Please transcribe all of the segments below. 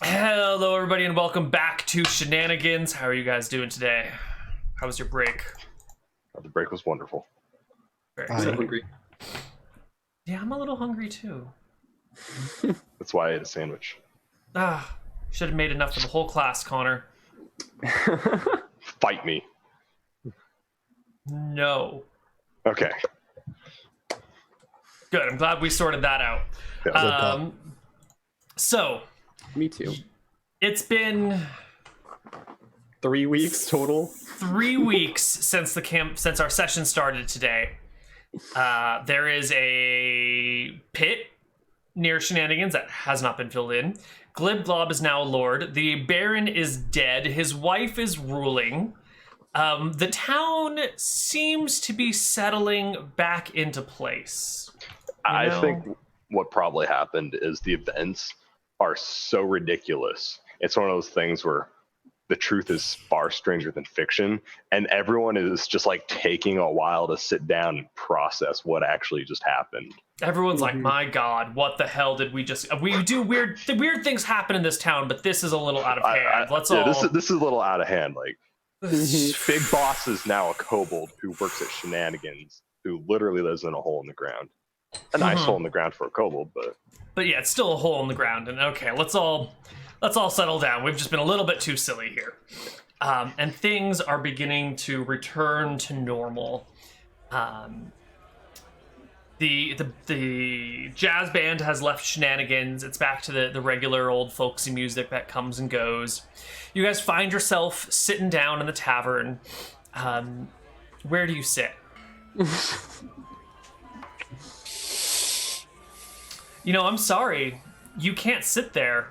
Hello, everybody, and welcome back to Shenanigans. How are you guys doing today? How was your break? The break was wonderful. Very I'm good. hungry. Yeah, I'm a little hungry too. That's why I ate a sandwich. Should have made enough for the whole class, Connor. Fight me. No. Okay. Good. I'm glad we sorted that out. Yeah. So Me too. it's been 3 weeks total. 3 weeks since since our session started today. There is a pit near Shenanigans that has not been filled in. Glib Glob is now a lord. The Baron is dead. His wife is ruling. The town seems to be settling back into place. I think what probably happened is the events are so ridiculous. It's one of those things where the truth is far stranger than fiction, and everyone is just like taking a while to sit down and process what actually just happened. Everyone's like, my God, what the hell did we just... We do weird things happen in this town, but this is a little out of hand. This is a little out of hand. Like, Big Boss is now a kobold who works at Shenanigans, who literally lives in a hole in the ground. A nice hole in the ground for a kobold, but yeah, it's still a hole in the ground. And okay, let's all settle down. We've just been a little bit too silly here, and things are beginning to return to normal. The jazz band has left Shenanigans. It's back to the regular old folksy music that comes and goes. You guys find yourself sitting down in the tavern. Where do you sit? You know, I'm sorry. You can't sit there.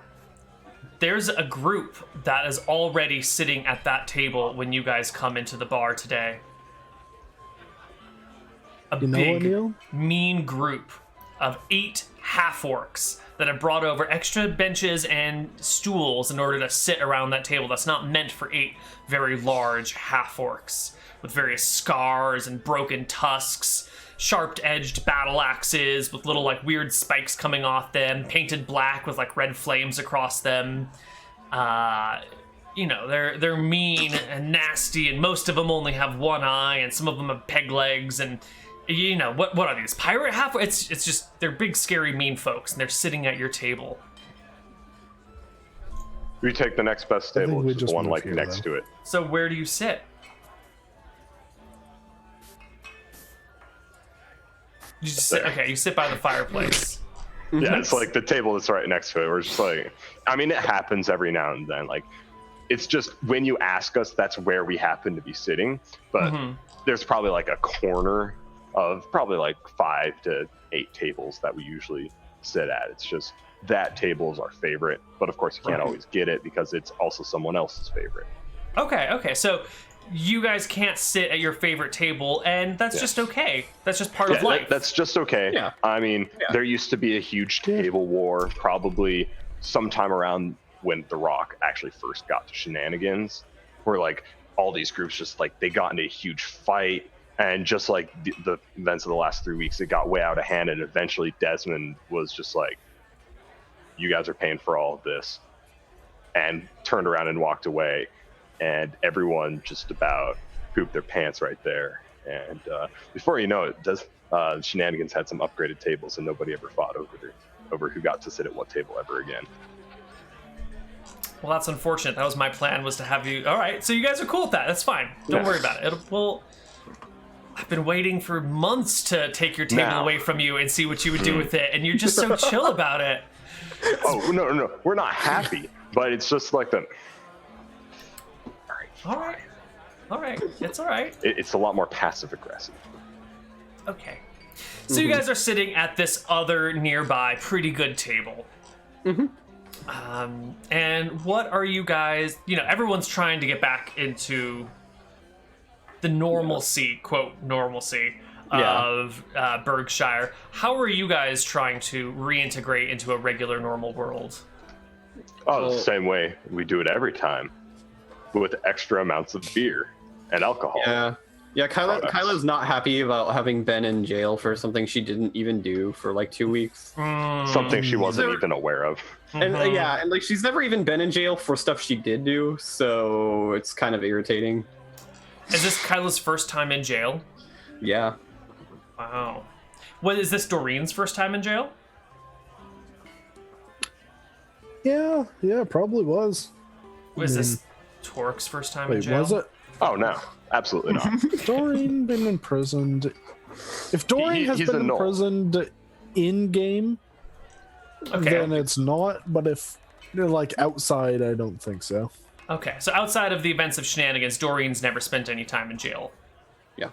There's a group that is already sitting at that table when you guys come into the bar today. A big, Neal? mean group of 8 half-orcs that have brought over extra benches and stools in order to sit around that table that's not meant for 8 very large half-orcs with various scars and broken tusks, sharp-edged battle axes with little like weird spikes coming off them, painted black with like red flames across them. You know, they're mean and nasty, and most of them only have one eye, and some of them have peg legs, and you know what are these pirate half? It's just they're big, scary, mean folks, and they're sitting at your table. we take the next best think table, we which is just the one moved like here, next though. to it. So where do you sit? You just sit. Okay, you sit by the fireplace. Yeah, it's like the table that's right next to it. We're just like, I mean, it happens every now and then. Like, it's just when you ask us, that's where we happen to be sitting. But there's probably like a corner of probably like 5 to 8 tables that we usually sit at. It's just that table is our favorite. But of course, you can't always get it because it's also someone else's favorite. Okay. So you guys can't sit at your favorite table, and that's just okay. That's just part of life. That's just okay. Yeah. I mean, there used to be a huge table war, probably sometime around when The Rock actually first got to Shenanigans, where like all these groups just like they got into a huge fight, and just like the events of the last 3 weeks, it got way out of hand, and eventually Desmond was just like, "You guys are paying for all of this," and turned around and walked away. And everyone just about pooped their pants right there. And before you know it, Shenanigans had some upgraded tables, and nobody ever fought over who got to sit at what table ever again. Well, that's unfortunate. That was my plan, was to have you. All right, so you guys are cool with that. That's fine. Don't worry about it. I've been waiting for months to take your table away from you and see what you would do with it, and you're just so chill about it. Oh, no. We're not happy, but it's just like the... All right. It's all right. It's a lot more passive-aggressive. Okay. So you guys are sitting at this other nearby pretty good table. And what are you guys... You know, everyone's trying to get back into the normalcy, quote, normalcy of Berkshire. How are you guys trying to reintegrate into a regular, normal world? Oh, the same way we do it every time, with extra amounts of beer and alcohol. Yeah, Kyla's not happy about having been in jail for something she didn't even do for like 2 weeks. Something she wasn't even aware of. And and like she's never even been in jail for stuff she did do, so it's kind of irritating. Is this Kyla's first time in jail? Yeah. Wow. What is this Doreen's first time in jail? Yeah, probably was. Was this Torque's first time in Wait, jail? was it? Oh no, absolutely not. Doreen been imprisoned? If Doreen has he's been a null. imprisoned in game, then it's not. But if like outside, I don't think so. Okay, so outside of the events of Shenanigans, Doreen's never spent any time in jail. Yeah.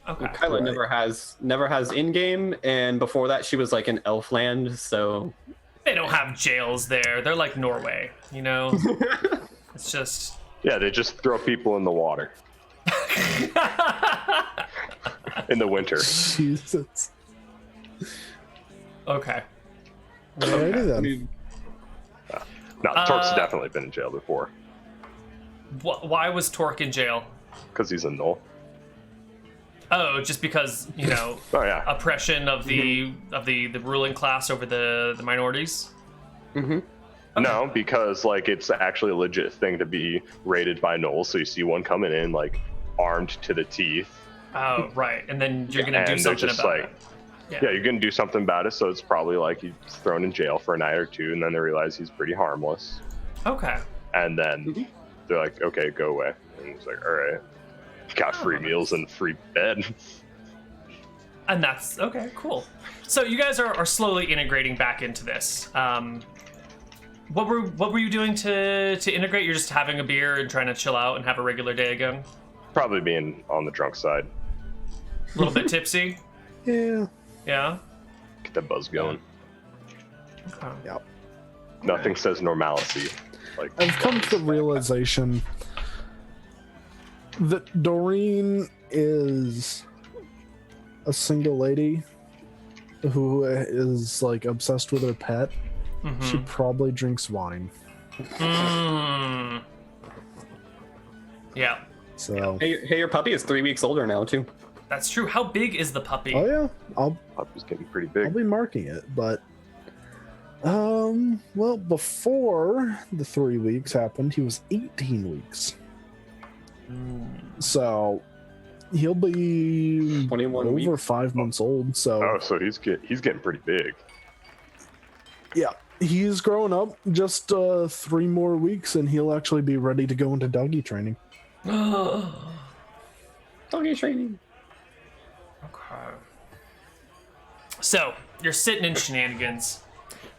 Okay. Kyla never has in game, and before that she was like in Elfland, so They don't have jails there. They're like Norway, you know? It's just... Yeah, they just throw people in the water. In the winter. Jesus. Okay. Alrighty then. No, Torque's definitely been in jail before. Why was Torque in jail? Because he's a null. Oh, just because, you know, Oh yeah. oppression of the ruling class over the minorities? No, because like it's actually a legit thing to be raided by gnolls. So you see one coming in like armed to the teeth. Oh, right. And then you're going to do and they're something just about like, it. yeah, you're gonna do something about it. So it's probably like he's thrown in jail for a night or two, and then they realize he's pretty harmless, Okay. and then they're like, okay, go away. And he's like, all right, got free meals and free bed. And that's okay, cool. So you guys are slowly integrating back into this. What were you doing to integrate? You're just having a beer and trying to chill out and have a regular day again? Probably being on the drunk side. A little bit tipsy? Yeah. Yeah? Get that buzz going. Okay. Yep. Nothing says normalcy. Like I've come to the realization that Doreen is a single lady who is like obsessed with her pet. She probably drinks wine. Yeah, So Hey, your puppy is 3 weeks older now too. that's true. How big is the puppy? oh yeah, I'll puppy's getting pretty I'll big. be marking it, but well, before the 3 weeks happened, he was 18 weeks. So he'll be 21 over weeks. 5 months old. So Oh, so he's getting pretty big. yeah, he's growing up. Just 3 more weeks, and he'll actually be ready to go into doggy training. Doggy training. Okay. So, you're sitting in Shenanigans.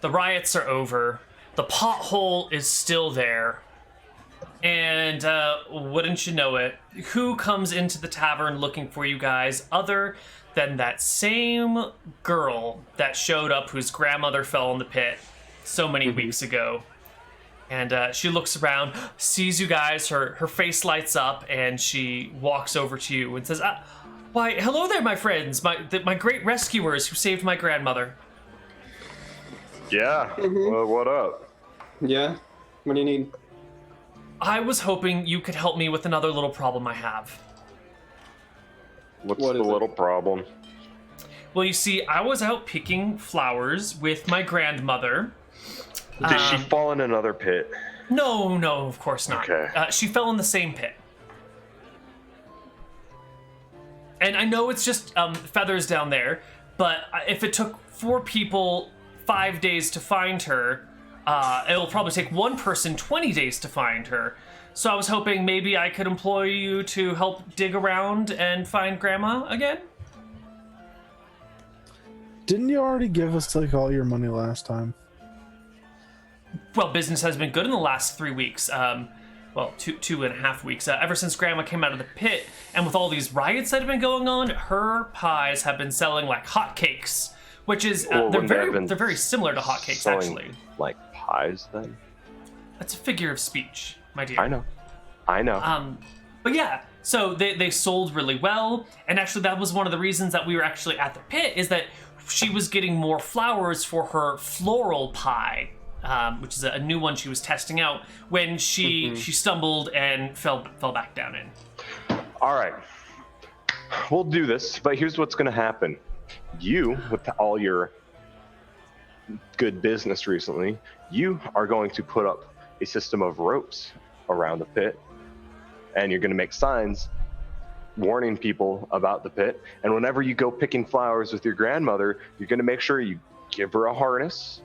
The riots are over. The pothole is still there. And wouldn't you know it, who comes into the tavern looking for you guys other than that same girl that showed up whose grandmother fell in the pit so many weeks ago. And she looks around, sees you guys, her face lights up, and she walks over to you and says, why, hello there, my friends, my great rescuers who saved my grandmother. Yeah. Well, what up? Yeah. What do you need? I was hoping you could help me with another little problem I have. What's What the is it? little problem? Well, you see, I was out picking flowers with my grandmother. Did she fall in another pit? No, of course not. Okay. She fell in the same pit. And I know it's just feathers down there, but if it took 4 people 5 days to find her, it'll probably take one person 20 days to find her. So I was hoping maybe I could employ you to help dig around and find Grandma again? Didn't you already give us like all your money last time? Well, business has been good in the last 3 weeks. Well, two and a half weeks. Ever since Grandma came out of the pit, and with all these riots that have been going on, her pies have been selling like hotcakes, which is Well, they're wouldn't they have been very similar to hotcakes selling, actually. like pies then? That's a figure of speech, my dear. I know. But yeah, so they sold really well, and actually that was one of the reasons that we were actually at the pit, is that she was getting more flowers for her floral pie, which is a new one she was testing out, when she stumbled and fell back down in. All right. We'll do this, but here's what's going to happen. You, with all your good business recently, you are going to put up a system of ropes around the pit, and you're going to make signs warning people about the pit. And whenever you go picking flowers with your grandmother, you're going to make sure you give her a harness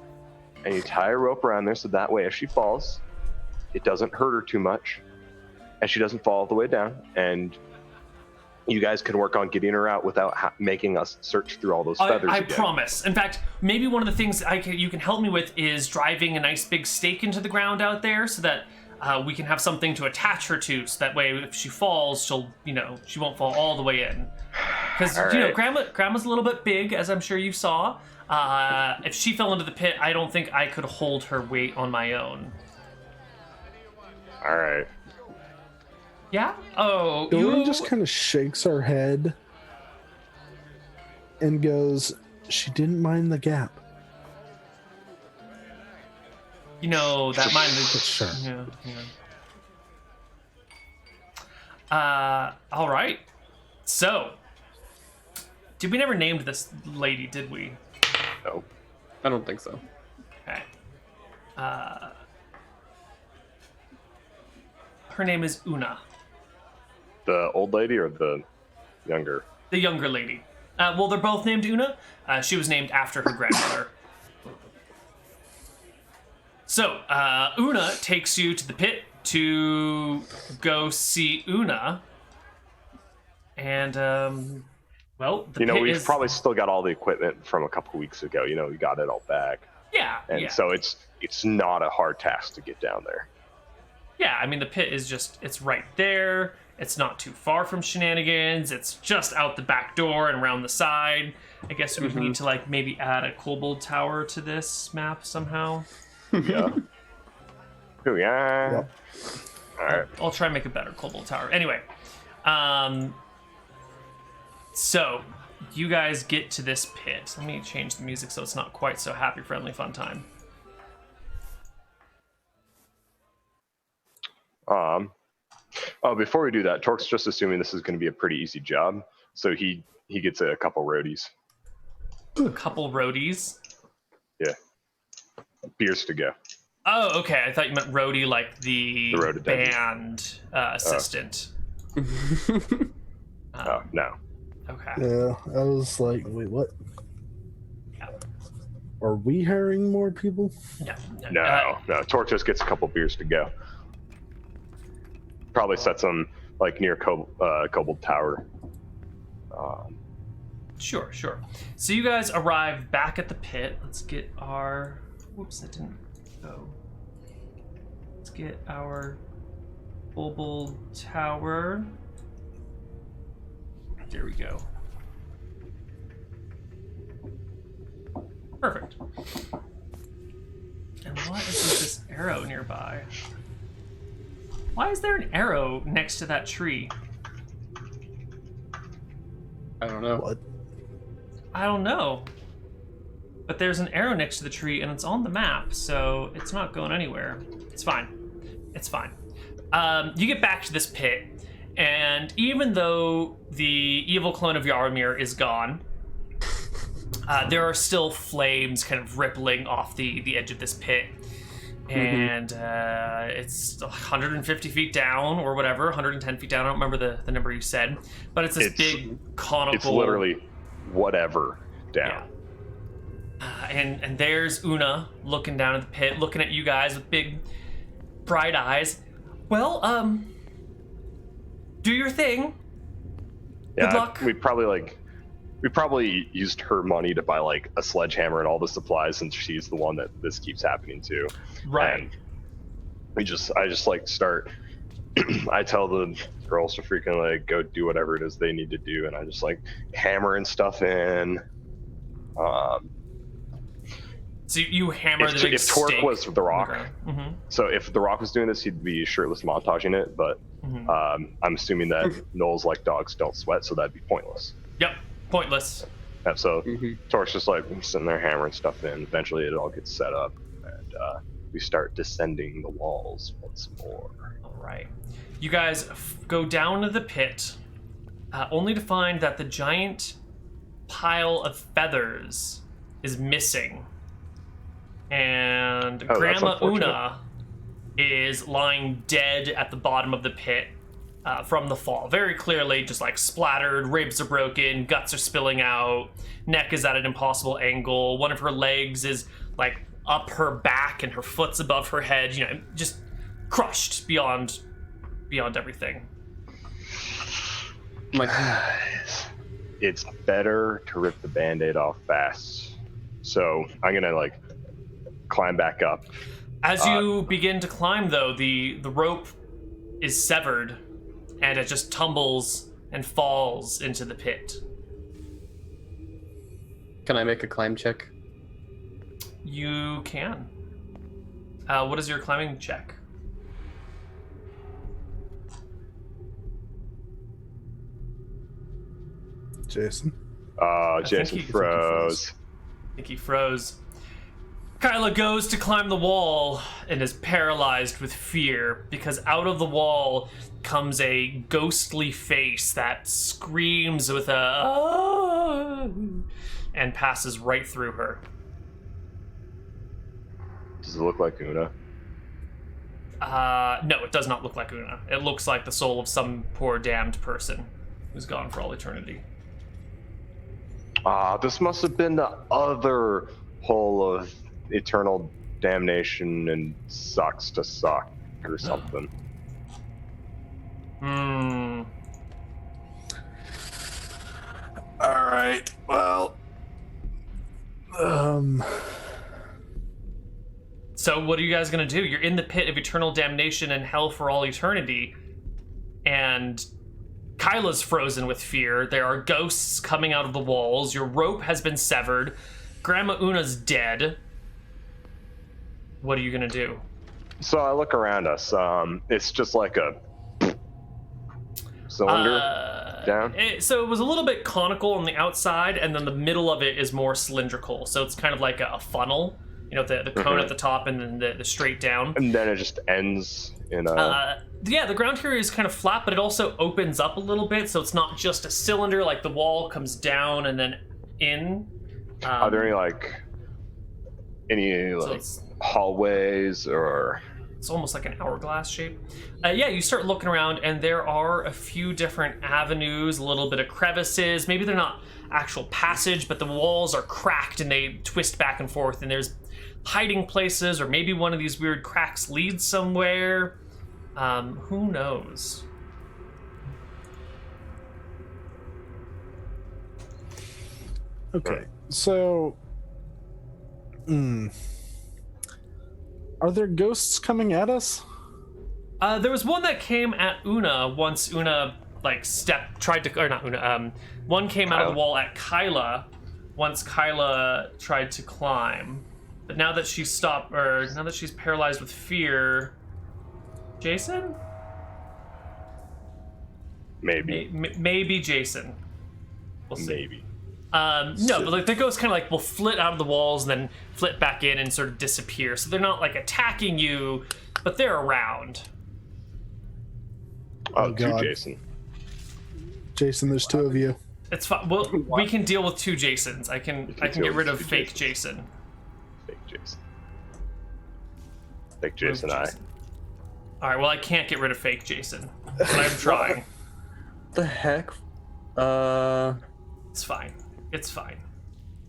and you tie a rope around there, so that way if she falls, it doesn't hurt her too much and she doesn't fall all the way down. And you guys can work on getting her out without making us search through all those feathers I again. promise. In fact, maybe one of the things you can help me with is driving a nice big stake into the ground out there, so that we can have something to attach her to, so that way if she falls, she won't fall all the way in. Because right. Grandma's a little bit big, as I'm sure you saw. If she fell into the pit, I don't think I could hold her weight on my own. All right. Yeah? Oh, Dora just kind of shakes her head and goes, she didn't mind the gap. That mind. Sure. Yeah. All right. So, we never named this lady, did we? No. I don't think so. Okay. Her name is Una. The old lady or the younger? The younger lady. Well, they're both named Una. She was named after her grandmother. So, Una takes you to the pit to go see Una. And, the pit we've is... probably still got all the equipment from a couple weeks ago. We got it all back. Yeah, And so it's not a hard task to get down there. Yeah, I mean, the pit is it's right there. It's not too far from Shenanigans. It's just out the back door and around the side. I guess we would need to, maybe add a kobold tower to this map somehow. Yeah. Oh, yeah. Yep. All right. I'll try and make a better kobold tower. Anyway, so you guys get to this pit. Let me change the music so it's not quite so happy, friendly, fun time. Before we do that, Torque's just assuming this is going to be a pretty easy job, so he gets a couple roadies. A couple roadies? Yeah. Beers to go. Oh, okay. I thought you meant roadie like the road band assistant. Oh, no. Okay. Yeah, I was like, wait, what? Yeah. Are we hiring more people? No. No. Torque just gets a couple beers to go. Probably sets them near Kobold Tower. Sure. So you guys arrive back at the pit. Let's get our... Whoops, that didn't go. Let's get our Kobold Tower. There we go. Perfect. And what is with this arrow nearby? Why is there an arrow next to that tree? I don't know. What? I don't know. But there's an arrow next to the tree and it's on the map, so it's not going anywhere. It's fine. You get back to this pit, and even though the evil clone of Yarmir is gone, there are still flames kind of rippling off the edge of this pit. And it's 150 feet down or whatever, 110 feet down. I don't remember the number you said, but it's this big conical... It's literally whatever down. Yeah. And there's Una looking down at the pit, looking at you guys with big, bright eyes. Well, do your thing. Yeah, Good luck. We probably used her money to buy a sledgehammer and all the supplies, since she's the one that this keeps happening to. Right. And I just start. I tell the girls to freaking go do whatever it is they need to do, and I just hammering stuff in. So you hammer the big if Torque stake. was the Rock, Mm-hmm. so if the Rock was doing this, he'd be shirtless montaging it. But I'm assuming that Knowles like dogs don't sweat, so that'd be pointless. Yep, pointless. And so Torque's just sitting there hammering stuff in. Eventually, it all gets set up, and we start descending the walls once more. All right. You guys go down to the pit, only to find that the giant pile of feathers is missing. And Oh, that's Grandma unfortunate. Una is lying dead at the bottom of the pit from the fall. Very clearly, just like splattered, ribs are broken, guts are spilling out, neck is at an impossible angle. One of her legs is like up her back, and her foot's above her head. You know, just crushed beyond everything. It's better to rip the band-aid off fast. So I'm gonna like climb back up. As you begin to climb, though, the rope is severed, and it just tumbles and falls into the pit. Can I make a climb check? You can. What is your climbing check? Jason. Jason froze. I think he froze. Kyla goes to climb the wall and is paralyzed with fear because out of the wall comes a ghostly face that screams with a "Ah!" and passes right through her. Does it look like Una? No, it does not look like Una. It looks like the soul of some poor damned person who's gone for all eternity. This must have been the other hole of eternal damnation and sucks to suck or something. Hmm. All right. Well. So what are you guys gonna do? You're in the pit of eternal damnation and hell for all eternity, and Kyla's frozen with fear. There are ghosts coming out of the walls. Your rope has been severed. Grandma Una's dead. What are you gonna do? So I look around us. It's just like a cylinder down. So it was a little bit conical on the outside, and then the middle of it is more cylindrical. So it's kind of like a funnel. You know, the cone at the top and then the straight down. And then it just ends in a... Yeah, the ground here is kind of flat, but it also opens up a little bit, so it's not just a cylinder, like the wall comes down and then in. Are there any hallways or... It's almost like an hourglass shape. Yeah, you start looking around, and there are a few different avenues, a little bit of crevices. Maybe they're not actual passage, but the walls are cracked and they twist back and forth, and there's hiding places, or maybe one of these weird cracks leads somewhere. Who knows? Okay, so... Are there ghosts coming at us? There was one that came at Una once Una, like, one came out of the wall at Kyla once Kyla tried to climb. But now that she's now that she's paralyzed with fear... Jason? Maybe. Maybe Jason. We'll see. Maybe. No, but like the ghosts kind of like will flit out of the walls and then flit back in and sort of disappear. So they're not like attacking you, but they're around. Oh, God. Jason. Jason, there's two of you. It's fine. Well, we can deal with two Jasons. I can get rid of fake Jason. Fake Jason. Fake Jason, I. All right. Well, I can't get rid of fake Jason, but I'm trying. The heck? It's fine. It's fine.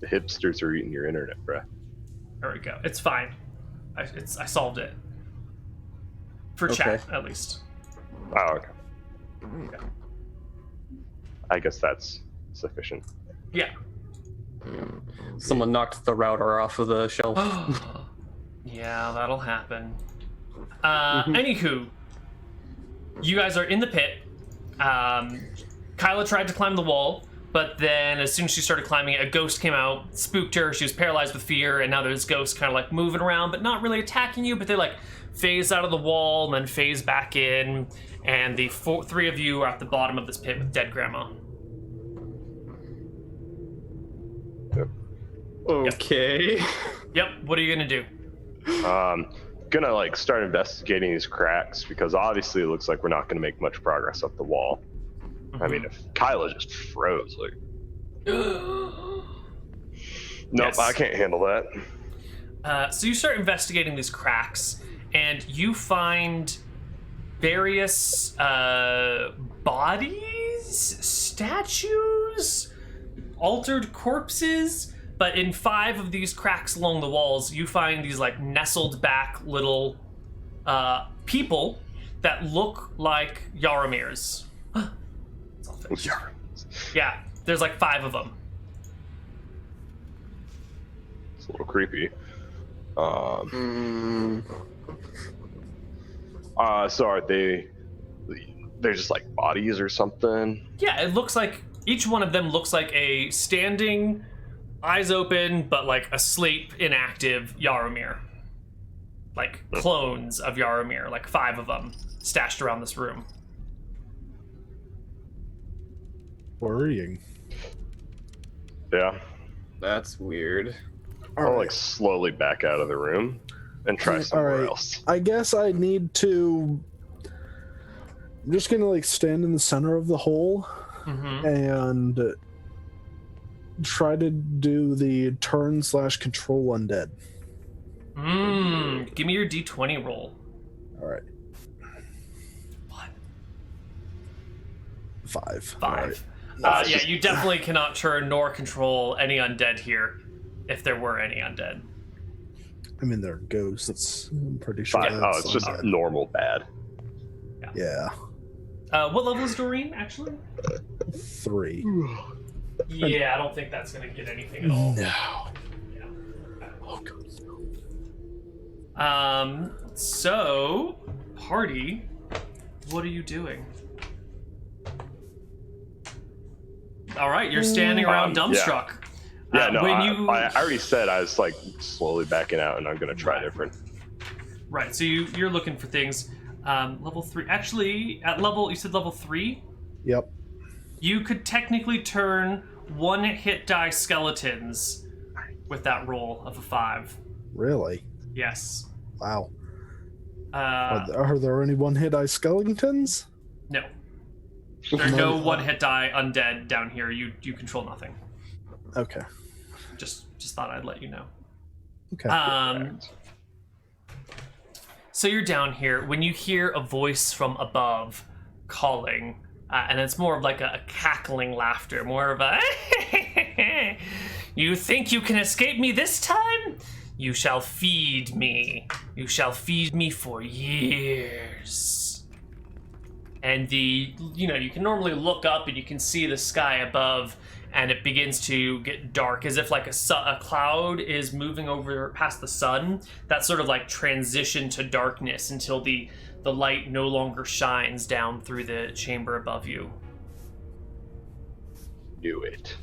The hipsters are eating your internet, bruh. There we go. It's fine. I solved it. For chat, at least. Oh, okay. I guess that's sufficient. Yeah. Someone knocked the router off of the shelf. Yeah, that'll happen. Anywho, you guys are in the pit. Kyla tried to climb the wall, but then as soon as she started climbing it, a ghost came out, spooked her. She was paralyzed with fear, and now there's ghosts kind of like moving around, but not really attacking you, but they like phase out of the wall and then phase back in, and the three of you are at the bottom of this pit with dead grandma. Yep. Okay. Yep, what are you gonna do? Gonna like start investigating these cracks because obviously it looks like we're not gonna make much progress up the wall. I mean, if Kyla just froze, like, nope, Yes. I can't handle that. So you start investigating these cracks, and you find various bodies, statues, altered corpses. But in 5 of these cracks along the walls, you find these like nestled back little people that look like Yaromirs. It's all finished. Yeah, there's like 5 of them. It's a little creepy. So are they're just like bodies or something? Yeah, it looks like each one of them looks like a standing, eyes open, but like asleep, inactive Yaromir. Like clones of Yaromir, like 5 of them stashed around this room. Worrying. Yeah. That's weird. I'll like slowly back out of the room and try somewhere else. I guess I need to. I'm just gonna like stand in the center of the hole and try to do the turn/control undead. Give me your D20 roll. All right. What? 5. 5. Yeah, you definitely cannot turn nor control any undead here, if there were any undead. I mean, they're ghosts. I'm pretty sure. Oh, it's just normal bad. Yeah. What level is Doreen, actually? 3. Yeah, I don't think that's going to get anything at all. No. Yeah. Oh god. So, party, what are you doing? All right, you're standing around dumbstruck. Yeah, no, when I already said I was like slowly backing out, and I'm gonna try different. Right, so you're looking for things. Level 3. Actually, at level, you said level 3? Yep. You could technically turn 1 hit die skeletons with that roll of a 5. Really? Yes. Wow. Are there any 1-hit eye skeletons? No. There are no 1-hit die undead down here. You control nothing. Okay. Just thought I'd let you know. Okay. So you're down here when you hear a voice from above calling, and it's more of like a cackling laughter, more of a "You think you can escape me this time? You shall feed me. You shall feed me for years." And you can normally look up and you can see the sky above, and it begins to get dark, as if like a cloud is moving over past the sun. That sort of like transition to darkness until the light no longer shines down through the chamber above you. Do it.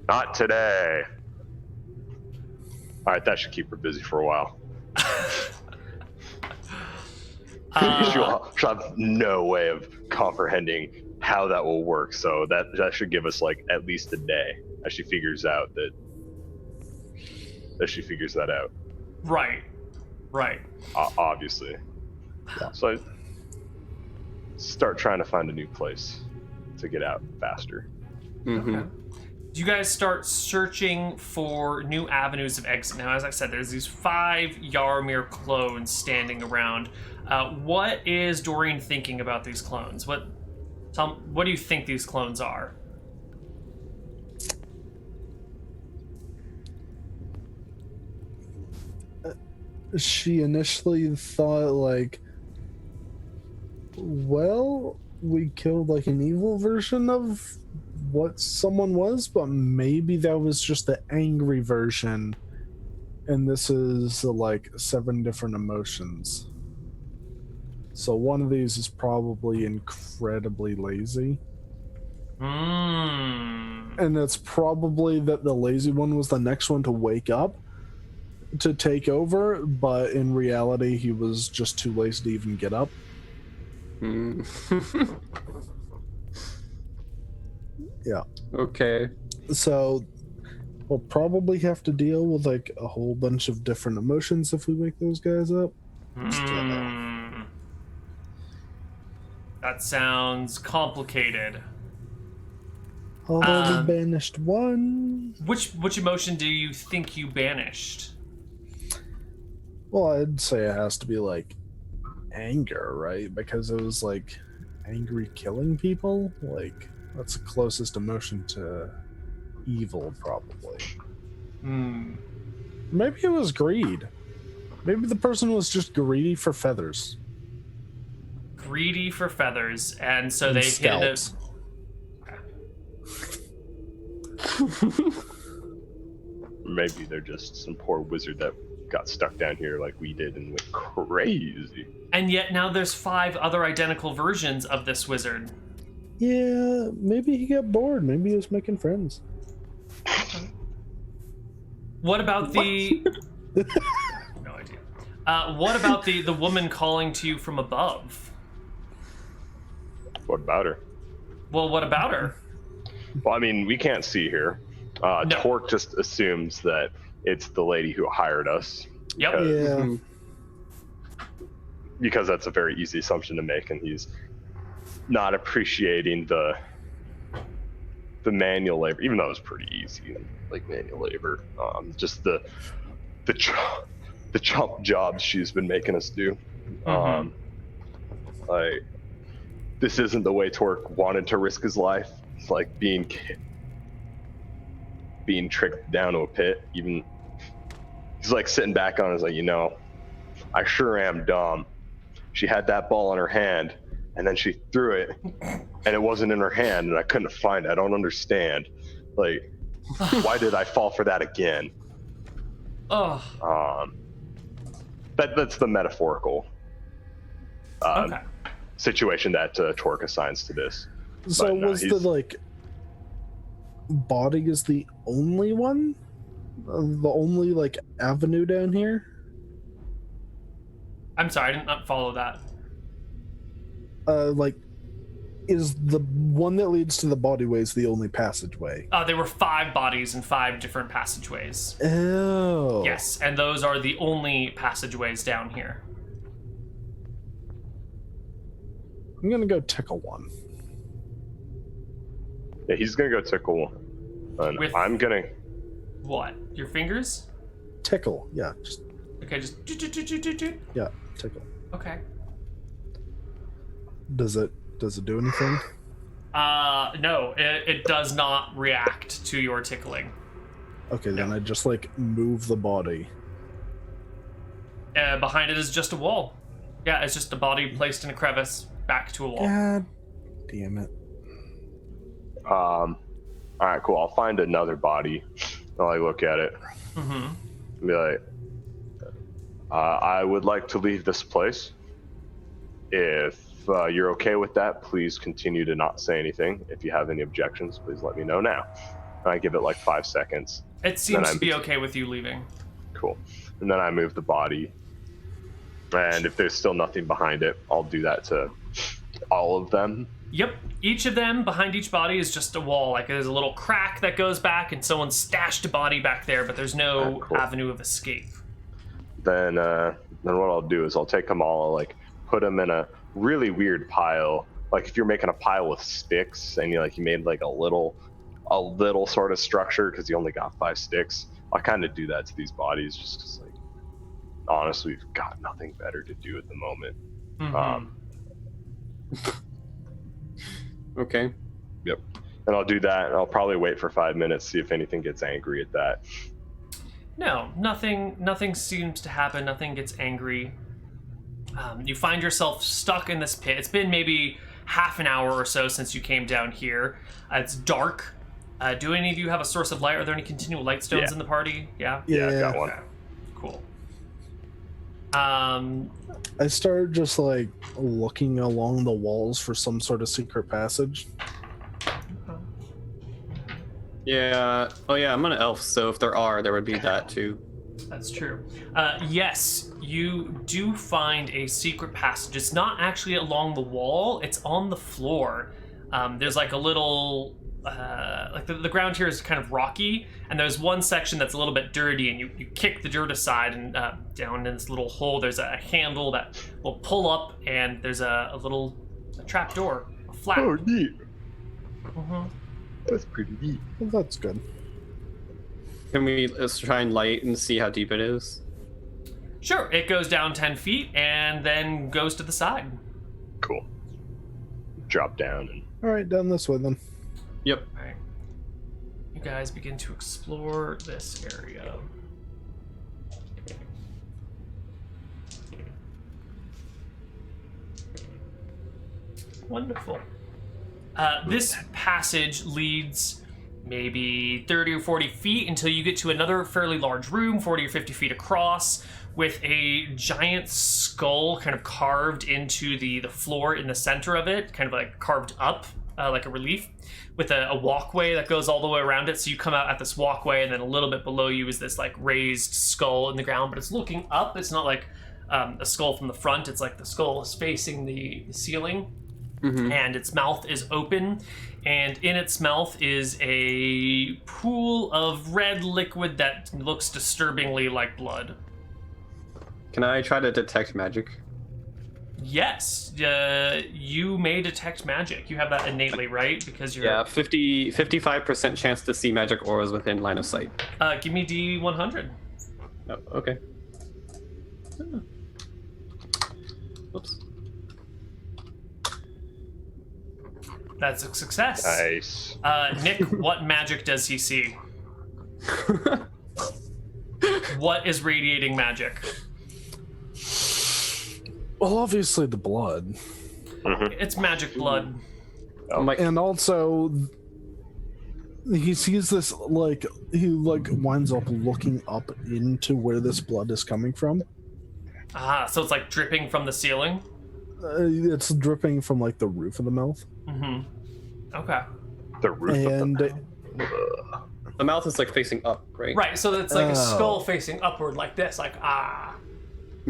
Not today. All right, that should keep her busy for a while. She'll have no way of comprehending how that will work, so that should give us like at least a day as she figures out that she figures that out. Right. Obviously. Yeah. So I start trying to find a new place to get out faster. Okay. You guys start searching for new avenues of exit. Now, as I said, there's these 5 Yaromir clones standing around. What is Doreen thinking about these clones? What do you think these clones are? She initially thought like, well, we killed like an evil version of what someone was, but maybe that was just the angry version, and this is like 7 different emotions. So one of these is probably incredibly lazy. And it's probably that the lazy one was the next one to wake up to take over, but in reality he was just too lazy to even get up. Yeah. Okay. So we'll probably have to deal with like a whole bunch of different emotions if we wake those guys up. That sounds complicated. Already banished one. Which emotion do you think you banished? Well, I'd say it has to be like anger, right? Because it was like angry killing people. Like that's the closest emotion to evil, probably. Maybe it was greed. Maybe the person was just greedy for feathers. Greedy for feathers, and so And they scalps. Maybe they're just some poor wizard that got stuck down here like we did and went crazy. And yet now there's 5 other identical versions of this wizard. Yeah, maybe he got bored. Maybe he was making friends. What about the... No idea. What about the woman calling to you from above? What about her? Well, what about her? Well, I mean, we can't see her. No. Torque just assumes that it's the lady who hired us. Yep. Because- Yeah. Because that's a very easy assumption to make, and he's not appreciating the manual labor, even though it's pretty easy, like manual labor. Just the chump jobs she's been making us do. Like, this isn't the way Torque wanted to risk his life. It's like being tricked down to a pit. Even he's like sitting back on it, like, I sure am dumb. She had that ball in her hand, and then she threw it, and it wasn't in her hand, and I couldn't find it. I don't understand. Like, why did I fall for that again? Oh. That's the metaphorical Okay. situation that Torque assigns to this. So But no, was the he's- like body is the only one? The only like avenue down here? I'm sorry, I did not follow that. Like is the one that leads to the bodyways the only passageway? There were 5 bodies and 5 different passageways. Oh. Yes, and those are the only passageways down here. I'm gonna go tickle one. Yeah, he's gonna go tickle one. And With- I'm gonna. What? Your fingers? Tickle, yeah, just Okay, just... yeah, tickle. Okay. Does it do anything? No, it does not react to your tickling. Okay, then I just like move the body. Behind it is just a wall. Yeah, it's just a body placed in a crevice, back to a wall. God damn it. All right, cool. I'll find another body. I'll like look at it. Mm-hmm. And be like, I would like to leave this place. If you're okay with that, please continue to not say anything. If you have any objections, please let me know now. And I give it like 5 seconds. It seems I'm- to be okay with you leaving. Cool. And then I move the body. And if there's still nothing behind it, I'll do that to all of them. Yep, each of them, behind each body is just a wall. Like there's a little crack that goes back and someone stashed a body back there, but there's no Cool. avenue of escape. Then what I'll do is I'll take them all, like put them in a really weird pile. Like if you're making a pile with sticks and you made like a little sort of structure because you only got 5 sticks. I kind of do that to these bodies just because, like, honestly, we've got nothing better to do at the moment. Mhm. Okay. Yep. And I'll do that, and I'll probably wait for 5 minutes, see if anything gets angry at that. No, nothing seems to happen. Nothing gets angry. You find yourself stuck in this pit. It's been maybe half an hour or so since you came down here. It's dark. Do any of you have a source of light? Are there any continual light stones Yeah. in the party? Yeah? Yeah, I got one. Okay. Cool. I started just like looking along the walls for some sort of secret passage. Yeah. Oh yeah, I'm an elf, so if there would be that too. That's true. Yes, you do find a secret passage. It's not actually along the wall, it's on the floor. There's like a little, like the ground here is kind of rocky, and there's one section that's a little bit dirty, and you kick the dirt aside, and down in this little hole, there's a handle that will pull up, and there's a little a trap door, a flap. Oh, neat. Mhm. That's pretty neat. Well, that's good. Can we let's try and light and see how deep it is? Sure, it goes down 10 feet and then goes to the side. Cool. Drop down and All right, down this way then. Yep. All right. You guys begin to explore this area. Wonderful. This passage leads maybe 30 or 40 feet until you get to another fairly large room, 40 or 50 feet across, with a giant skull kind of carved into the floor in the center of it, kind of like carved up, like a relief, with a walkway that goes all the way around it. So you come out at this walkway, and then a little bit below you is this like raised skull in the ground, but it's looking up. It's not like a skull from the front. It's like the skull is facing the ceiling. Mm-hmm. And its mouth is open, and in its mouth is a pool of red liquid that looks disturbingly like blood. Can I try to detect magic? Yes, you may detect magic. You have that innately, right? Because you're... Yeah, 55% chance to see magic auras within line of sight. Give me D100. Oh, okay. Oops. That's a success. nice. Nick, what magic does he see? What is radiating magic? Well, obviously the blood. It's magic blood. I'm like, And also, he sees this, like, he, like, winds up looking up into where this blood is coming from. Ah, so it's like dripping from the ceiling? It's dripping from, like, the roof of the mouth. Mm-hmm. Okay. The roof And of the the mouth is like facing up, right? Right, so it's like a Oh. skull facing upward like this, like, ah.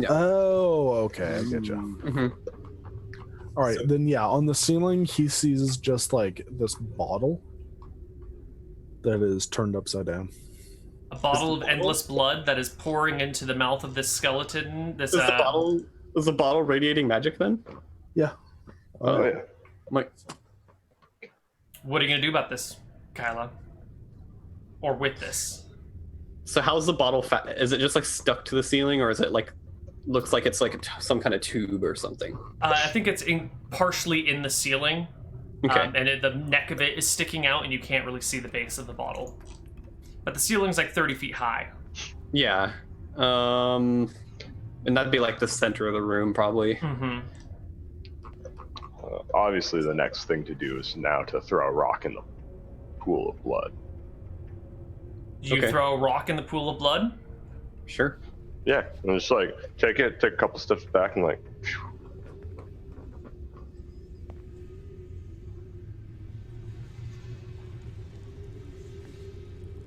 Oh, okay, I get you. Mm-hmm. All right, then yeah, on the ceiling he sees just like this bottle that is turned upside down. A bottle of endless blood that is pouring into the mouth of this skeleton. This Is the bottle radiating magic then? Yeah. Oh, yeah. I'm like, What are you gonna do about this, Kyla? Or with this? so how's the bottle is it just like stuck to the ceiling, or is it like looks like it's like some kind of tube or something? I think it's partially in the ceiling, Okay. and the neck of it is sticking out, and you can't really see the base of the bottle. But the ceiling's like 30 feet high. Yeah. And that'd be like the center of the room, probably. Mm-hmm. Obviously, the next thing to do is now to throw a rock in the pool of blood. You Okay. throw a rock in the pool of blood? Sure. Yeah, and just like take a couple steps back, and like, phew.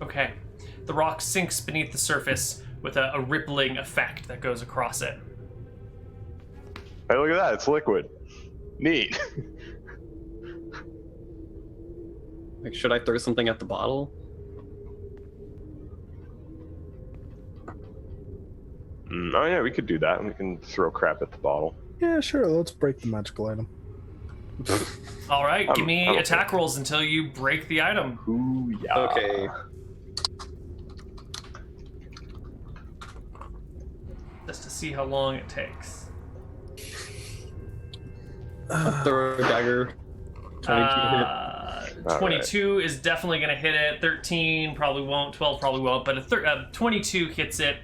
Okay. The rock sinks beneath the surface with a rippling effect that goes across it. Hey, look at that! It's liquid. Neat. Like, should I throw something at the bottle? Oh yeah, we could do that. We can throw crap at the bottle. Yeah, sure. Let's break the magical item. All right, give me I'm okay. attack rolls until you break the item. Ooh yeah. Okay. Just to see how long it takes. Throw a dagger. 22 is definitely going to hit it. 13 probably won't. 12 probably won't. But 22 hits it.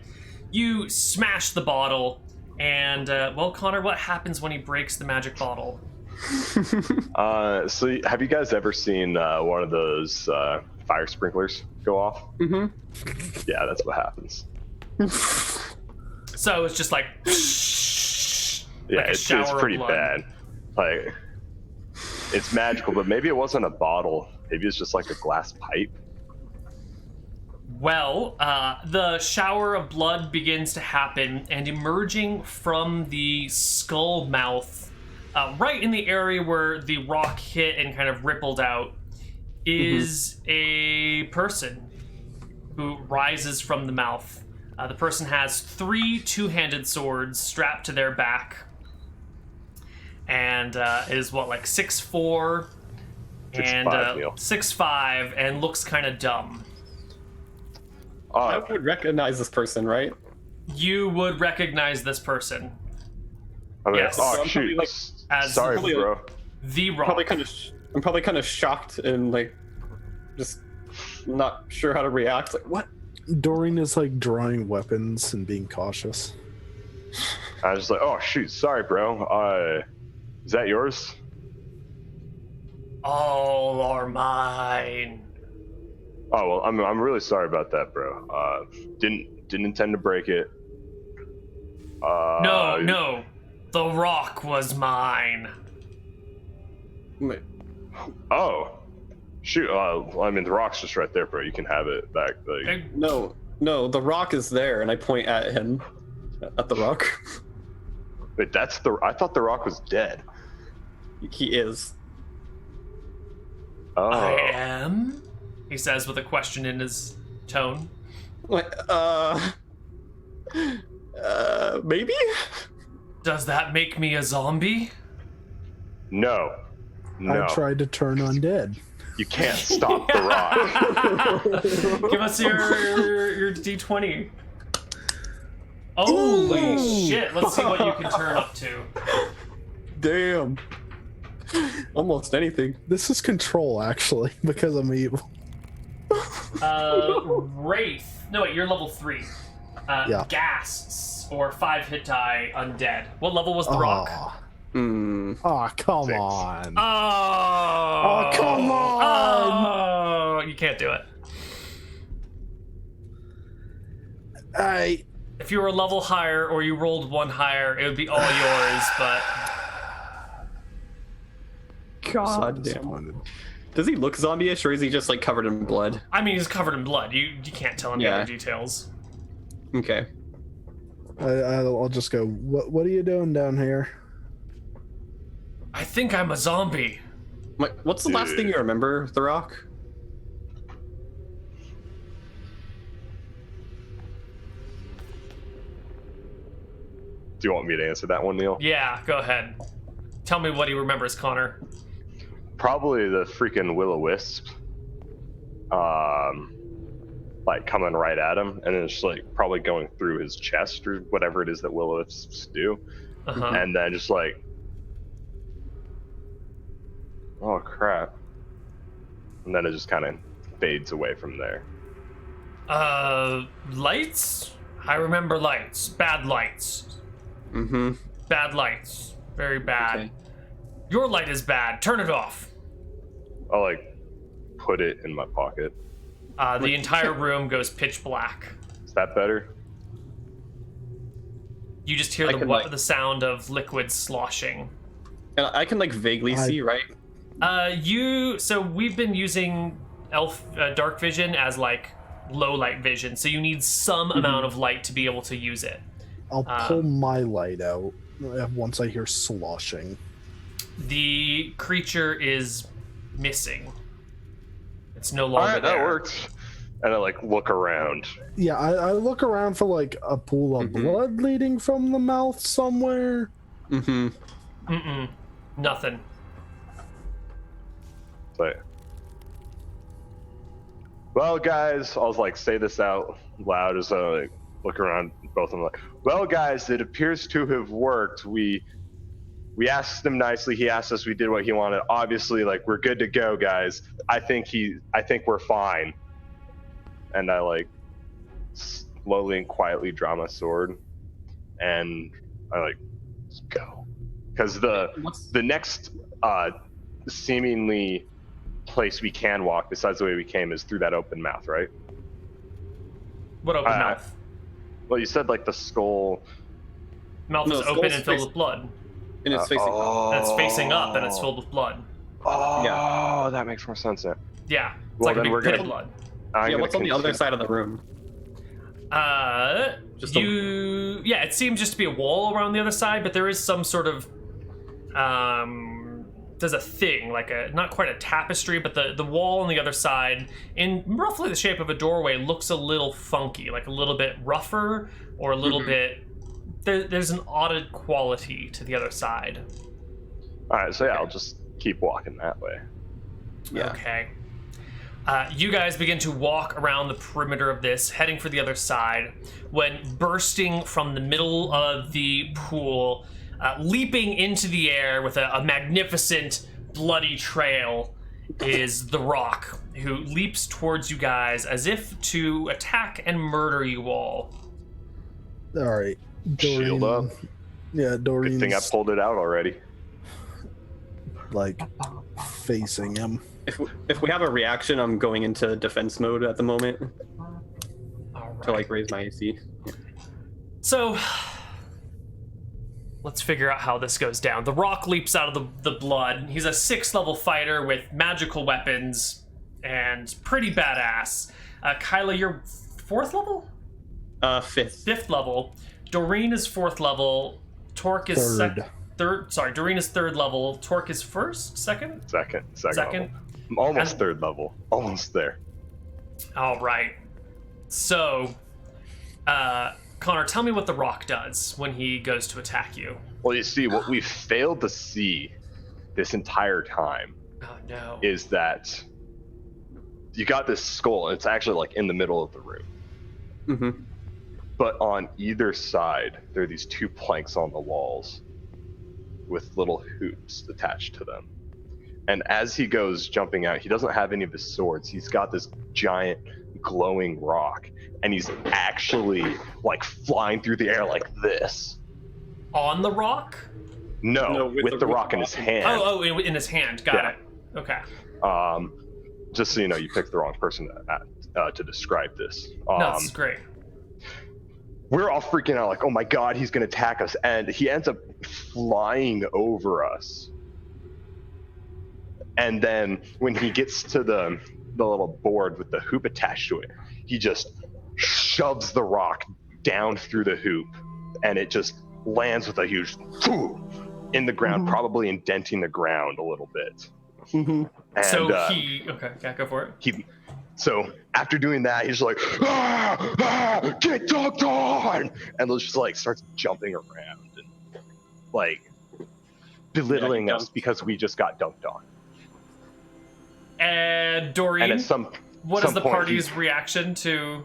You smash the bottle. And, well, Connor, what happens when he breaks the magic bottle? So have you guys ever seen one of those fire sprinklers go off? Mm-hmm. Yeah, that's what happens. So it's just like... Yeah, like a it's shower of pretty blood. bad. Like, it's magical, but maybe it wasn't a bottle. Maybe it's just like a glass pipe. Well, the shower of blood begins to happen, and emerging from the skull mouth, right in the area where the rock hit and kind of rippled out, is a person who rises from the mouth. The person has 3 two-handed swords strapped to their back, and is what, like 6'4", and 6'5", Neal. 6'5", and looks kind of dumb. I would recognize this person, right? You would recognize this person. I mean, Yes. oh So I'm shoot! probably, like, as Sorry, probably, bro. The Rock. I'm probably kind of shocked and like just not sure how to react. Like, what? Doreen is like drawing weapons and being cautious. I was just like, oh shoot, sorry, bro. Is that yours? All are mine. Oh well, I'm really sorry about that, bro. Didn't intend to break it. No. The Rock was mine. Wait, Oh, shoot. I mean, the rock's just right there, bro. You can have it back. Like, no, the rock is there, and I point at him, at the rock. wait, that's the. I thought the rock was dead. He is. Oh, I am? He says with a question in his tone. Like, maybe? Does that make me a zombie? no. I tried to turn undead. You can't stop the rock. Give us your D20. Holy shit, let's see what you can turn up to. Damn. Almost anything. This is control, actually, because I'm evil. Wraith. No, wait, you're level 3. Yeah. Ghasts, or 5 hit die undead. What level was the rock? Oh, come 6. on. Oh, come on. Oh, you can't do it. If you were a level higher or you rolled 1 higher, it would be all yours, but God damn. Disappointed. Does he look zombie-ish, or is he just like covered in blood? I mean, he's covered in blood. You can't tell any Yeah. other details. Okay. I'll just go, what are you doing down here? I think I'm a zombie. Like, what's the last thing you remember, The Rock? Do you want me to answer that one, Neal? Yeah, go ahead. Tell me what he remembers, Connor. Probably the freaking will-o-wisp. Like coming right at him, and it's like probably going through his chest or whatever it is that will-o-wisps do, Uh-huh. and then just like, oh crap, and then it just kind of fades away from there. Lights? I remember lights. Bad lights. Mm-hmm. Bad lights. Very bad. Okay. Your light is bad. Turn it off. I'll like put it in my pocket. The entire room goes pitch black. Is that better? You just hear I can, like- the sound of liquid sloshing. And I can like vaguely see, right? So we've been using dark vision as like low light vision, so you need some amount of light to be able to use it. I'll pull my light out once I hear sloshing. The creature is missing. It's no All longer right, there. that worked. And I like look around. Yeah, I look around for like a pool of blood leading from the mouth somewhere. Mm-hmm. Mm-mm. Nothing. Like, well, guys, I'll like say this out loud as I like look around. Both of them like, well, guys, it appears to have worked. We asked him nicely. He asked us. We did what he wanted. Obviously, like we're good to go, guys. I think we're fine. And I like slowly and quietly draw my sword, and I like just go, because the next seemingly place we can walk besides the way we came is through that open mouth, right? What open mouth? Well, you said like the skull. Mouth No, is open skull's and filled face- with blood. And it's facing up. And it's facing up and it's filled with blood. Oh, that makes more sense now. Yeah. It's Well, like a then big we're pit gonna- of blood. Yeah, what's on the other side of the room? Just it seems just to be a wall around the other side, but there is some sort of there's a thing, like not quite a tapestry, but the wall on the other side, in roughly the shape of a doorway, looks a little funky, like a little bit rougher or a little bit. There's an odd quality to the other side. All right, so yeah, I'll just keep walking that way. Yeah. Okay. You guys begin to walk around the perimeter of this, heading for the other side, when bursting from the middle of the pool, leaping into the air with a magnificent bloody trail, is the Rock, who leaps towards you guys as if to attack and murder you all. All right. Shield up. Yeah, Doreen's Good thing I pulled it out already. like facing him. If we have a reaction, I'm going into defense mode at the moment All right. to like raise my AC. So, let's figure out how this goes down. The Rock leaps out of the blood. He's a 6th level fighter with magical weapons and pretty badass. Kyla, you're 4th level? 5th. 5th level. Doreen is 4th level. Torque is third. Sorry, Doreen is 3rd level. Torque is 1st? 2nd? Second. Second. I'm almost And- 3rd level. Almost there. All right. So, Connar, tell me what the Rock does when he goes to attack you. Well, you see, what we failed to see this entire time Oh, no. is that you got this skull, and it's actually like in the middle of the room. Mm-hmm. But on either side, there are these 2 planks on the walls with little hoops attached to them. And as he goes jumping out, he doesn't have any of his swords. He's got this giant glowing rock, and he's actually like flying through the air like this. On the Rock? No, with the rock in his hand. Oh, in his hand. Got Yeah. it. Okay. Just so you know, you picked the wrong person to describe this. No, this is great. We're all freaking out, like, oh my god, he's gonna attack us, and he ends up flying over us. And then when he gets to the little board with the hoop attached to it, he just shoves the rock down through the hoop, and it just lands with a huge in the ground, probably indenting the ground a little bit. Mm-hmm. And, So okay, yeah, go for it. So after doing that, he's like, get dunked on! And just like starts jumping around and like belittling us because we just got dunked on. And Doreen, And at what is the point party's reaction to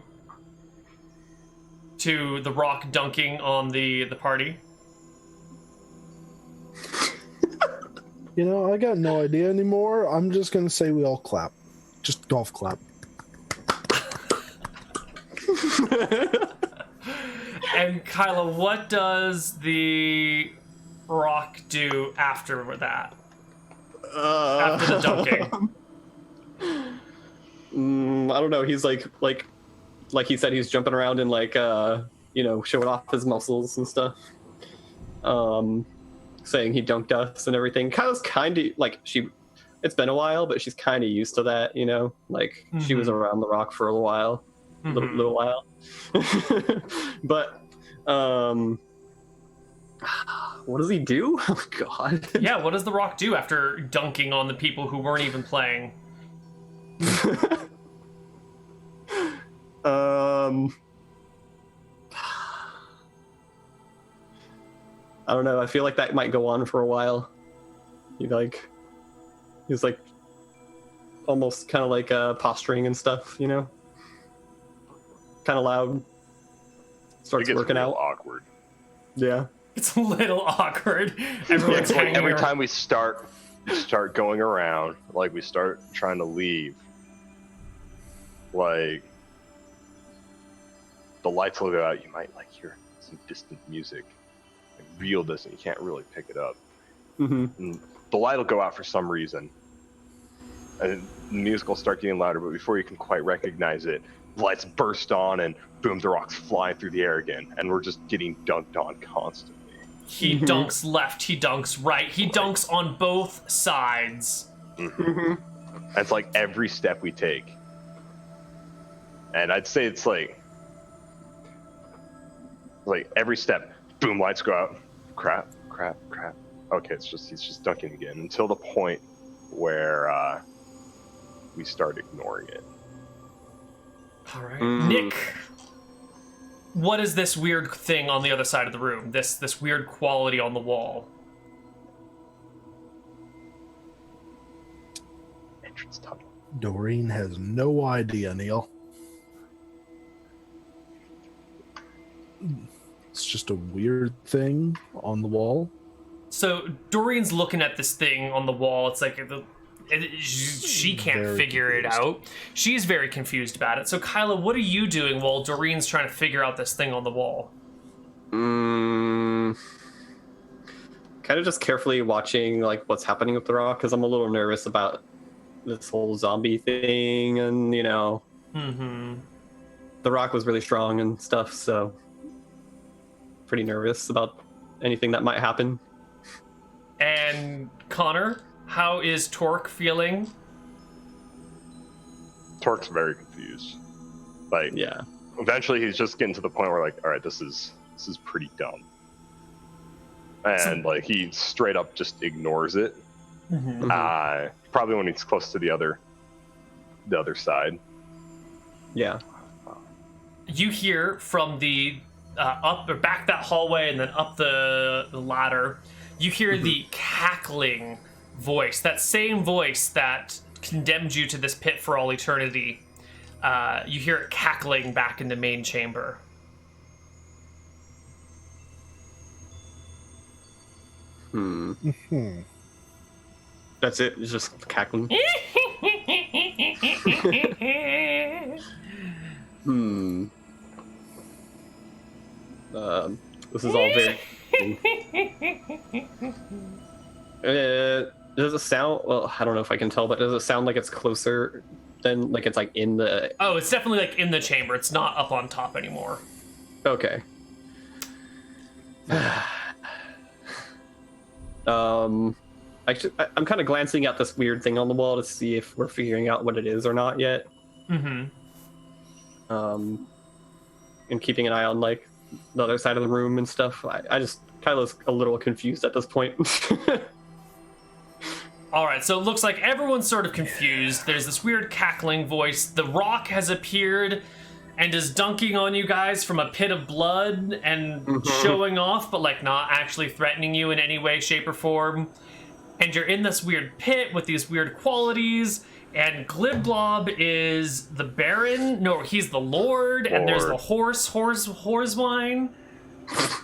the Rock dunking on the party? You know, I got no idea anymore. I'm just gonna say we all clap. Just golf clap. And Kyla, what does the Rock do after that? After the dunking? I don't know. He's like he said, he's jumping around and like showing off his muscles and stuff. Saying he dunked us and everything. Kyle's kind of like it's been a while, but she's kind of used to that, you know. Like she was around the Rock for a while, little while. But what does he do? Oh God. Yeah, what does the Rock do after dunking on the people who weren't even playing? I don't know. I feel like that might go on for a while. He's like almost kind of like posturing and stuff, you know. Kind of loud. Starts It gets working real out. awkward. Yeah. It's a little awkward. Everyone's It's like hanging every around. time we start going around, like we start trying to leave, like the lights will go out. You might like hear some distant music, like real distant. You can't really pick it up. Mm-hmm. And the light will go out for some reason, and the music will start getting louder. But before you can quite recognize it, the lights burst on, and boom, the Rock's flying through the air again, and we're just getting dunked on constantly. He dunks left, he dunks right, he dunks on both sides. That's like every step we take. And I'd say it's like every step, boom, lights go out. Crap. Okay, he's just dunking again until the point where we start ignoring it. All right. Nick, what is this weird thing on the other side of the room? This weird quality on the wall? Doreen has no idea, Neal. It's just a weird thing on the wall. So Doreen's looking at this thing on the wall. It's like she can't Very figure it confused. out. She's very confused about it. So Kyla, what are you doing while Doreen's trying to figure out this thing on the wall? Kind of just carefully watching like what's happening with the rock because I'm a little nervous about this whole zombie thing, and Mm-hmm. the rock was really strong and stuff, so pretty nervous about anything that might happen. And Connar, how is Torque feeling? Torque's very confused. Like, Yeah. eventually he's just getting to the point where, like, all right, this is pretty dumb. And, like, he straight up just ignores it. Mm-hmm. Probably when he's close to the other side. Yeah. You hear from the up or back that hallway and then up the ladder, you hear the cackling voice, that same voice that condemned you to this pit for all eternity. You hear it cackling back in the main chamber. Hmm. That's it. It's just cackling. This is all very. Does it sound? Well, I don't know if I can tell, but does it sound like it's closer than like it's like in the? Oh, it's definitely like in the chamber. It's not up on top anymore. Okay. I'm kind of glancing at this weird thing on the wall to see if we're figuring out what it is or not yet. Mm-hmm. And keeping an eye on like the other side of the room and stuff. I just kind of was a little confused at this point. All right, so it looks like everyone's sort of confused. There's this weird cackling voice. The rock has appeared and is dunking on you guys from a pit of blood and showing off, but like not actually threatening you in any way, shape, or form. And you're in this weird pit with these weird qualities. And Glibglob is the Baron. No, he's the Lord. And there's the horse wine,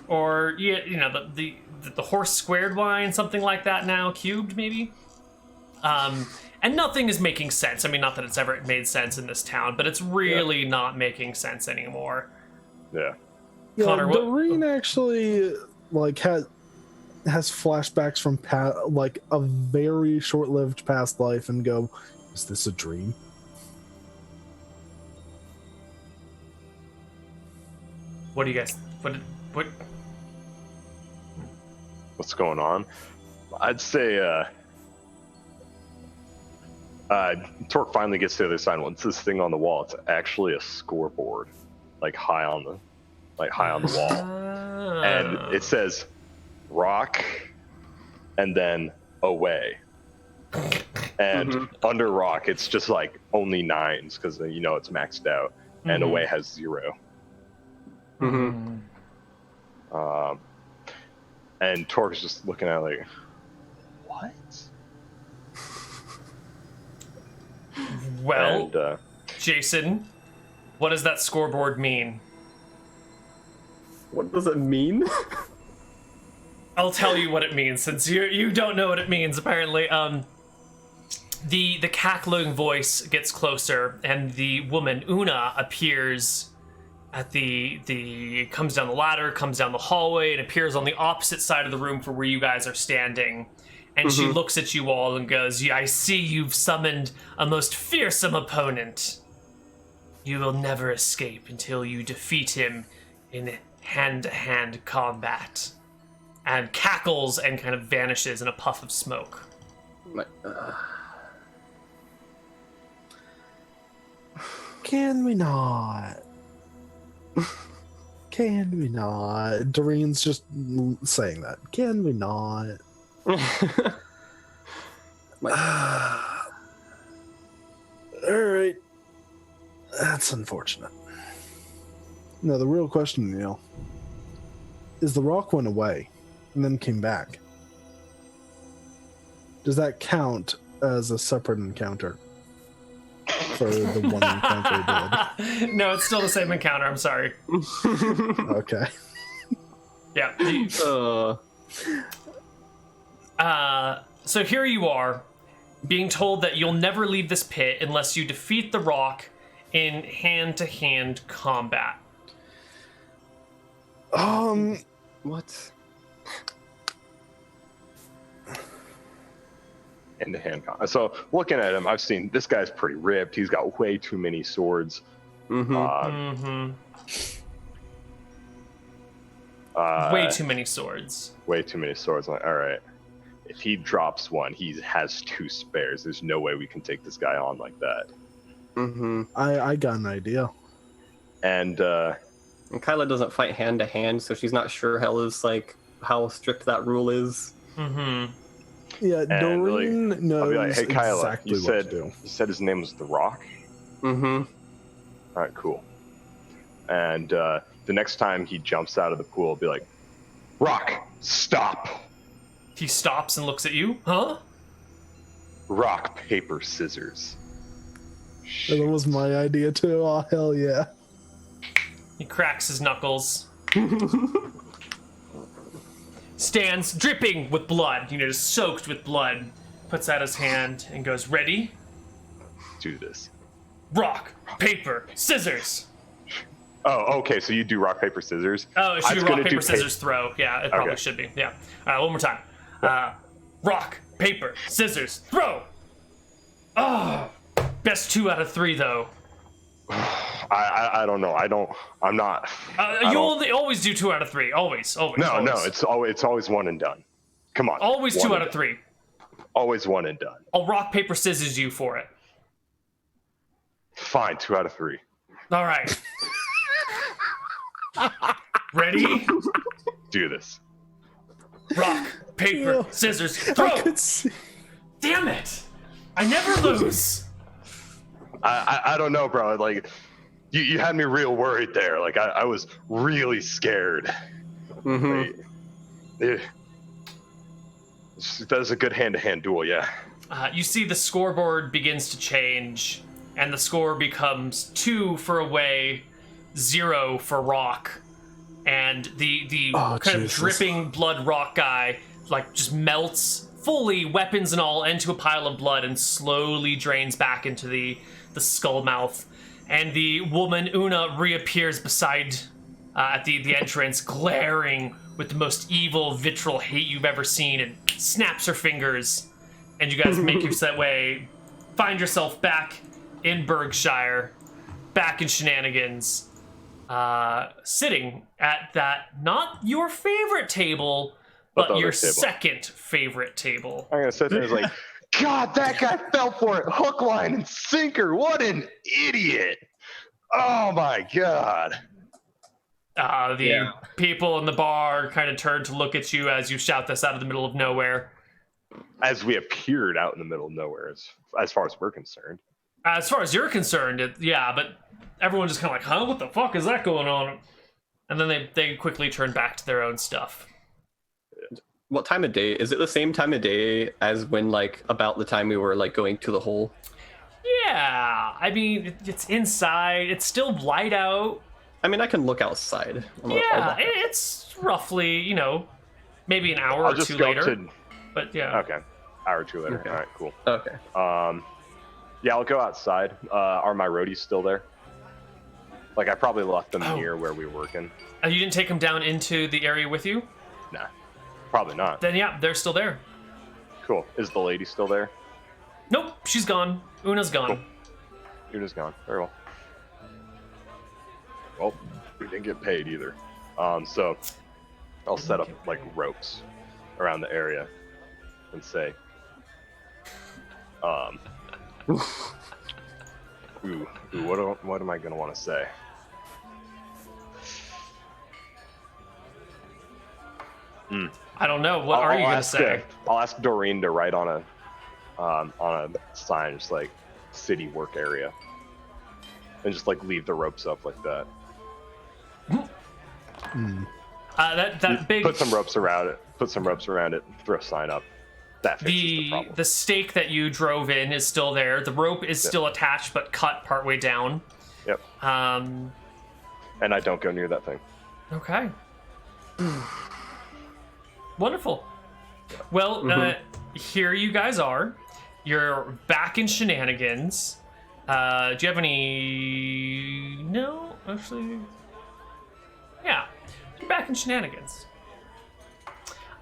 or you know the horse squared wine, something like that now, cubed maybe. And nothing is making sense. I mean, not that it's ever made sense in this town, but it's really not making sense anymore. Yeah. Yeah, Connar, what- Doreen actually like has flashbacks from like a very short-lived past life and go, is this a dream? What do you guys? What? What's going on? I'd say Torque finally gets to the other side. What's this thing on the wall? It's actually a scoreboard, like high on the wall, and it says rock and then away. And under rock, it's just like only 9s because you know it's maxed out, and away has 0. And Torque's just looking at it like, what? Well, And, Jason, what does that scoreboard mean? What does it mean? I'll tell you what it means, since you don't know what it means apparently. The cackling voice gets closer, and the woman Una appears at comes down the ladder, comes down the hallway, and appears on the opposite side of the room for where you guys are standing. And she looks at you all and goes, "Yeah, I see you've summoned a most fearsome opponent. You will never escape until you defeat him in hand-to-hand combat." And cackles and kind of vanishes in a puff of smoke. Can we not? Can we not? Doreen's just saying that. Can we not? Alright. That's unfortunate. No, the real question, Neal, is the rock went away and then came back. Does that count as a separate encounter? for the one encounter did. No, it's still the same encounter. I'm sorry. Okay. Yeah. So here you are, being told that you'll never leave this pit unless you defeat the rock in hand-to-hand combat. What? Hand-to-hand combat. So looking at him, I've seen this guy's pretty ripped. He's got way too many swords. Way too many swords. Way too many swords. I'm like, all right. If he drops one, he has 2 spares. There's no way we can take this guy on like that. I got an idea. And Kyla doesn't fight hand to hand, so she's not sure how strict that rule is. Yeah, Doreen knows I'll be like, hey, Kyla, exactly you what to do. said his name was The Rock? All right, cool. And the next time he jumps out of the pool, I'll be like, Rock, stop. He stops and looks at you. Huh? Rock, paper, scissors. That was my idea too. Oh, hell yeah. He cracks his knuckles. Stands dripping with blood, just soaked with blood. Puts out his hand and goes, ready? Do this. Rock, paper, scissors. Oh, okay, so you do rock, paper, scissors? Oh, it should be rock, paper, scissors, throw. Yeah, it probably Okay. should be. Yeah. All right, one more time. Rock, paper, scissors, throw. Oh, best 2 out of 3 though. I don't know. I'm not. You always do 2 out of 3. Always. No, it's always one and done. Come on. Always 2 out of 3. Always one and done. I'll rock, paper, scissors you for it. Fine, 2 out of 3. All right. Ready? Do this. Rock, paper, Yeah. scissors, I throw. could see. Damn it! I never lose. I don't know, bro. Like, you had me real worried there. Like, I was really scared. Like, that was a good hand-to-hand duel, yeah. You see the scoreboard begins to change, and the score becomes 2 for Away, 0 for Rock. And the kind of dripping blood rock guy, just melts fully, weapons and all, into a pile of blood and slowly drains back into the skull mouth. And the woman, Una, reappears beside, at the entrance, glaring with the most evil, vitriol hate you've ever seen, and snaps her fingers. And you guys make your way, find yourself back in Berkshire, back in Shenanigans, sitting at that, not your favorite table, but your table. second favorite table. I'm gonna sit there and like, God, that guy fell for it, hook, line, and sinker. What an idiot! Oh my God. The people in the bar kind of turn to look at you as you shout this out of the middle of nowhere. As we appeared out in the middle of nowhere, as far as we're concerned. As far as you're concerned, but everyone's just kind of like, huh, what the fuck is that going on? And then they quickly turn back to their own stuff. What time of day? Is it the same time of day as when, about the time we were, going to the hole? Yeah, I mean, it's inside. It's still light out. I mean, I can look outside. It's roughly, maybe an hour I'll or just 2 go later. to... But yeah. Okay. Hour or 2 later. Okay. All right, cool. Okay. Yeah, I'll go outside. Are my roadies still there? I probably left them near where we were working. You didn't take them down into the area with you? Nah, probably not. Then yeah, they're still there. Cool. Is the lady still there? Nope, she's gone. Una's gone. Cool. Una's gone. Very well. Well, we didn't get paid either. So I'll set up ropes around the area and say, what am I gonna want to say? I don't know. What are you gonna say? I'll ask Doreen to write on a sign, just city work area, and just leave the ropes up like that. That big. Put some ropes around it. Throw a sign up. That fixes the problem. The stake that you drove in is still there. The rope is still attached but cut partway down. Yep. And I don't go near that thing. Okay. Wonderful. Well, here you guys are. You're back in Shenanigans. Do you have any... No, actually... Yeah, you're back in Shenanigans.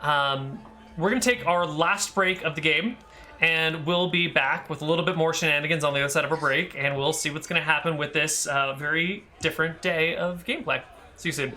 We're going to take our last break of the game, and we'll be back with a little bit more Shenanigans on the other side of a break, and we'll see what's going to happen with this very different day of gameplay. See you soon.